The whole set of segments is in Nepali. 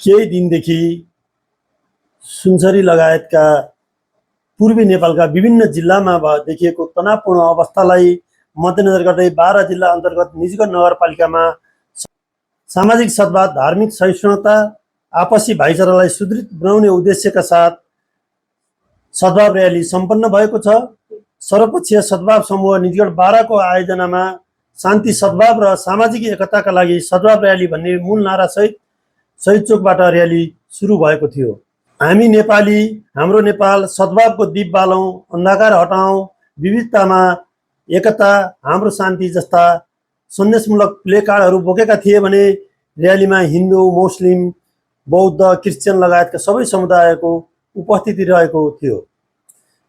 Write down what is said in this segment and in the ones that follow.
केही दिनदेखि सुनसरी लगायतका पूर्वी नेपालका विभिन्न जिल्लामा देखिएको तनावपूर्ण अवस्थालाई मध्यनजर गर्दै 12 जिल्ला अन्तर्गत निजगढ नगरपालिकामा सामाजिक सद्भाव, धार्मिक सहिष्णुता, आपसी भाइचारालाई सुदृढ बनाउने उद्देश्यका साथ सद्भाव र्याली सम्पन्न भएको छ। सर्वपक्षीय सद्भाव समूह निजगढ 12 को आयोजनामा शान्ति, सद्भाव र सामाजिक एकताका लागि सद्भाव र्याली भन्ने मूल नारासहित शहीद चोकबाट र्याली सुरु भएको थियो। हामी नेपाली, हाम्रो नेपाल, सद्भावको दीप बालौँ, अन्धकार हटाउँ, विविधतामा एकता, हाम्रो शान्ति जस्ता सन्देशमूलक प्ले कार्डहरू बोकेका थिए भने र्यालीमा हिन्दू, मुस्लिम, बौद्ध, क्रिस्चियन लगायतका सबै समुदायको उपस्थिति रहेको थियो।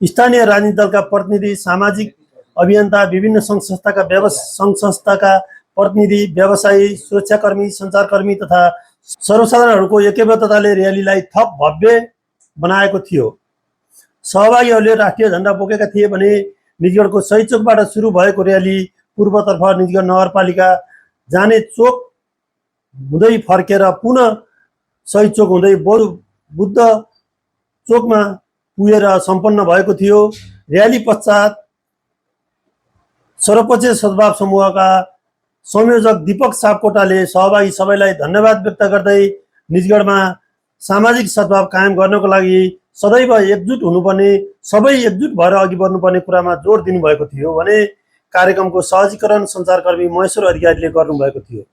स्थानीय राजनीतिक दलका प्रतिनिधि, सामाजिक अभियन्ता, विभिन्न सङ्घ संस्थाका प्रतिनिधि, व्यवसायी, सुरक्षाकर्मी, सञ्चारकर्मी तथा सर्वसाधारणहरूको एकबद्धताले र्यालीलाई थप भव्य बनाएको थियो। सहभागीहरूले राष्ट्रिय झण्डा बोकेका थिए भने निजगढको शहीद चोकबाट सुरु भएको र्याली पूर्वतर्फ निजगढ नगरपालिका जाने चोक हुँदै फर्केर पुनः शहीद चोक हुँदै बुद्ध चोकमा पुगेर सम्पन्न भएको थियो। र्याली पश्चात सर्वपक्षीय सद्भाव समूहका संयोजक दीपक सापकोटाले सहभागी सबैलाई धन्यवाद व्यक्त गर्दै निजगढमा सामाजिक सद्भाव कायम गर्नको लागि सदैव एकजुट हुनुपर्ने, सबै एकजुट भएर अघि बढ्नुपर्ने कुरामा जोड दिनुभएको थियो भने कार्यक्रमको सहजीकरण सञ्चारकर्मी महेश्वर अधिकारीले गर्नुभएको थियो।